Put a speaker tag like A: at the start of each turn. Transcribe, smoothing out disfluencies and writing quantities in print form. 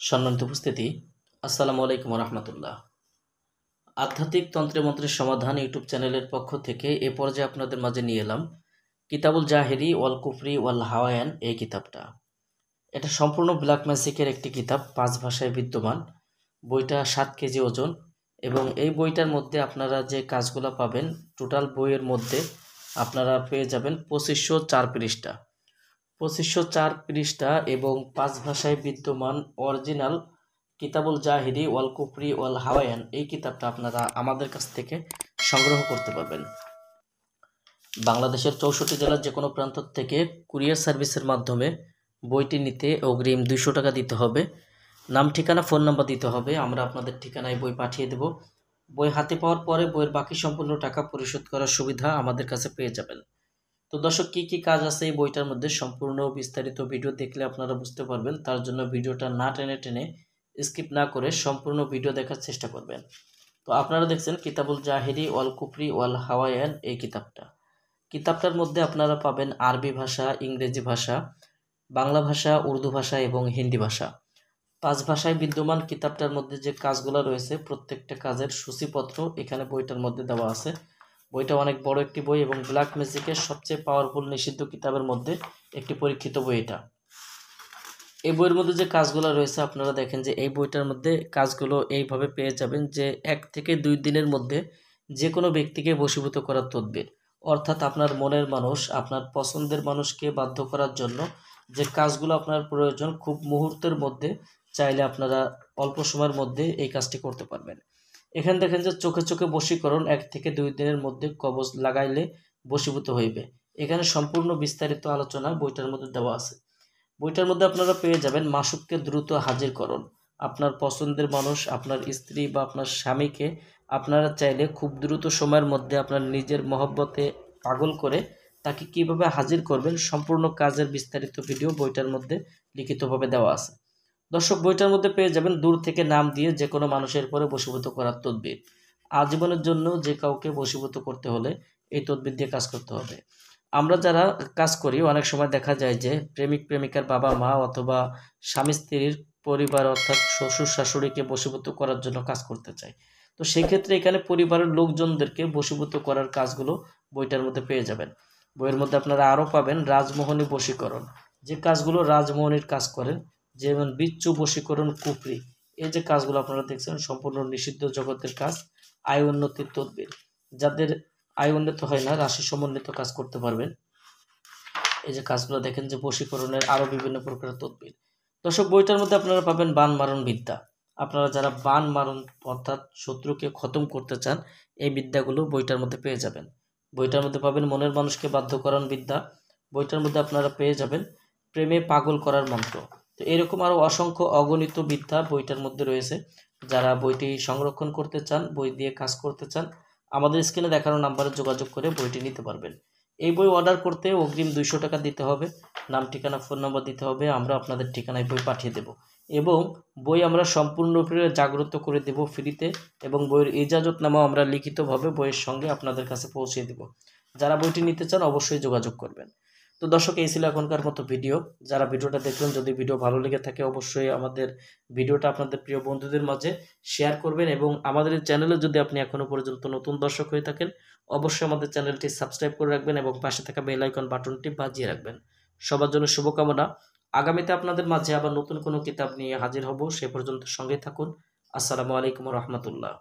A: সম্মানিত উপস্থিতি, আসসালামু আলাইকুম রহমতুল্লাহ। আধ্যাত্মিক তন্ত্রে মন্ত্রের সমাধান ইউটিউব চ্যানেলের পক্ষ থেকে এ পর্যায়ে আপনাদের মাঝে নিয়ে এলাম কিতাবুল জাহেরি ওয়াল কুফরি ওয়াল হাওয়ায়ান এই কিতাবটা। এটা সম্পূর্ণ ব্ল্যাক ম্যাজিকের একটি কিতাব, 5 ভাষায় বিদ্যমান। বইটা 7 কেজি ওজন এবং এই বইটার মধ্যে আপনারা যে কাজগুলো পাবেন, টোটাল বইয়ের মধ্যে আপনারা পেয়ে যাবেন 2504 পৃষ্ঠা। 2504 পৃষ্ঠা এবং 5 ভাষায় বিদ্যমান অরিজিনাল কিতাবুল জাহিরি ওয়াল কুফরি ওয়াল হাওয়ায়ান এই কিতাবটা আপনারা আমাদের কাছ থেকে সংগ্রহ করতে পারবেন। বাংলাদেশের 64 জেলার যে কোনো প্রান্ত থেকে কুরিয়ার সার্ভিসের মাধ্যমে বইটি নিতে অগ্রিম 200 টাকা দিতে হবে। নাম, ঠিকানা, ফোন নাম্বার দিতে হবে। আমরা আপনাদের ঠিকানায় বই পাঠিয়ে দেব। বই হাতে পাওয়ার পরে বইয়ের বাকি সম্পূর্ণ টাকা পরিশোধ করার সুবিধা আমাদের কাছে পেয়ে যাবেন। তো দর্শক, কী কাজ আছে এই বইটার মধ্যে সম্পূর্ণ বিস্তারিত ভিডিও দেখলে আপনারা বুঝতে পারবেন। তার জন্য ভিডিওটা না টেনে স্কিপ না করে সম্পূর্ণ ভিডিও দেখার চেষ্টা করবেন। তো আপনারা দেখছেন কিতাবুল জাহিরি ওয়াল কুফরি ওয়াল হাওয়ায়ান এই কিতাবটার মধ্যে আপনারা পাবেন আরবি ভাষা, ইংরেজি ভাষা, বাংলা ভাষা, উর্দু ভাষা এবং হিন্দি ভাষা। 5 ভাষায় বিদ্যমান কিতাবটার মধ্যে যে কাজগুলো রয়েছে প্রত্যেকটা কাজের সূচিপত্র এখানে বইটার মধ্যে দেওয়া আছে। বইটা অনেক বড় একটি বই এবং ব্ল্যাক ম্যাজিকের সবচেয়ে পাওয়ারফুল নিষিদ্ধ কিতাবের মধ্যে একটি পরীক্ষিত বই এটা। এই বইয়ের মধ্যে যে কাজগুলো রয়েছে আপনারা দেখেন যে এই বইটার মধ্যে কাজগুলো এইভাবে পেয়ে যাবেন যে 1 থেকে 2 দিনের মধ্যে যে কোনো ব্যক্তিকে বশীভূত করার তদবির, অর্থাৎ আপনার মনের মানুষ, আপনার পছন্দের মানুষকে বাধ্য করার জন্য যে কাজগুলো আপনার প্রয়োজন, খুব মুহূর্তের মধ্যে চাইলে আপনারা অল্প সময়ের মধ্যে এই কাজটি করতে পারবেন। এখানে দেখেন যে চোখে চোখে বশীকরণ 1 থেকে 2 দিনের মধ্যে কবজ লাগাইলে বশীভূত হইবে। এখানে সম্পূর্ণ বিস্তারিত আলোচনা বইটার মধ্যে দেওয়া আছে। বইটার মধ্যে আপনারা পেয়ে যাবেন মাসুককে দ্রুত হাজিরকরণ। আপনার পছন্দের মানুষ, আপনার স্ত্রী বা আপনার স্বামীকে আপনারা চাইলে খুব দ্রুত সময়ের মধ্যে আপনার নিজের মহব্বতে পাগল করে তাকে কিভাবে হাজির করবেন সম্পূর্ণ কাজের বিস্তারিত ভিডিও বইটার মধ্যে লিখিতভাবে দেওয়া আছে। দর্শক, বইটার মধ্যে পেয়ে যাবেন দূর থেকে নাম দিয়ে যে কোনো মানুষের পরে বশীভূত করার তদবির। আজীবনের জন্য যে কাউকে বশীভূত করতে হলে এই তদবির দিয়ে কাজ করতে হবে। আমরা যারা কাজ করি অনেক সময় দেখা যায় যে প্রেমিক প্রেমিকার বাবা মা অথবা স্বামী স্ত্রীর পরিবার অর্থাৎ শ্বশুর শাশুড়িকে বশীভূত করার জন্য কাজ করতে চায়। তো সেক্ষেত্রে এখানে পরিবারের লোকজনদেরকে বশীভূত করার কাজগুলো বইটার মধ্যে পেয়ে যাবেন। বইয়ের মধ্যে আপনারা আরও পাবেন রাজমোহনী বশীকরণ, যে কাজগুলো রাজমোহনীর কাজ করেন, যেমন বিচ্ছু বশীকরণ, কুফরি, এই যে কাজগুলো আপনারা দেখছেন সম্পূর্ণ নিষিদ্ধ জগতের কাজ। আয় উন্নতির তদবির, যাদের আয় উন্নত হয় না রাশি সমন্বিত কাজ করতে পারবেন। এই যে কাজগুলো দেখেন যে বশীকরণের আরও বিভিন্ন প্রকারের তদবির। দর্শক, বইটার মধ্যে আপনারা পাবেন বান মারণ বিদ্যা। আপনারা যারা বান মারণ অর্থাৎ শত্রুকে খতম করতে চান এই বিদ্যাগুলো বইটার মধ্যে পেয়ে যাবেন। বইটার মধ্যে পাবেন মনের মানুষকে বাধ্যকরণ বিদ্যা। বইটার মধ্যে আপনারা পেয়ে যাবেন প্রেমে পাগল করার মন্ত্র। তো এরকম আরও অসংখ্য অগণিত বিদ্যা বইটার মধ্যে রয়েছে। যারা বইটি সংরক্ষণ করতে চান, বই দিয়ে কাজ করতে চান, আমাদের স্ক্রিনে দেখানো নাম্বারে যোগাযোগ করে বইটি নিতে পারবেন। এই বই অর্ডার করতে অগ্রিম 200 টাকা দিতে হবে। নাম, ঠিকানা, ফোন নাম্বার দিতে হবে। আমরা আপনাদের ঠিকানায় বই পাঠিয়ে দেব এবং বই আমরা সম্পূর্ণরূপে জাগ্রত করে দেব ফ্রিতে এবং বইয়ের ইজাজতনামাও আমরা লিখিতভাবে বইয়ের সঙ্গে আপনাদের কাছে পৌঁছে দেব। যারা বইটি নিতে চান অবশ্যই যোগাযোগ করবেন। তো দর্শক, এই ছিল এখনকার মতো ভিডিও। যারা ভিডিওটা দেখলেন, যদি ভিডিও ভালো লেগে থাকে অবশ্যই আমাদের ভিডিওটা আপনাদের প্রিয় বন্ধুদের মাঝে শেয়ার করবেন এবং আমাদের এই চ্যানেলে যদি আপনি এখনও পর্যন্ত নতুন দর্শক হয়ে থাকেন অবশ্যই আমাদের চ্যানেলটি সাবস্ক্রাইব করে রাখবেন এবং পাশে থাকা বেল আইকন বাটনটি বাজিয়ে রাখবেন। সবার জন্য শুভকামনা। আগামীতে আপনাদের মাঝে আবার নতুন কোনো কিতাব নিয়ে হাজির হব। সে পর্যন্ত সঙ্গে থাকুন। আসসালামু আলাইকুম রহমতুল্লাহ।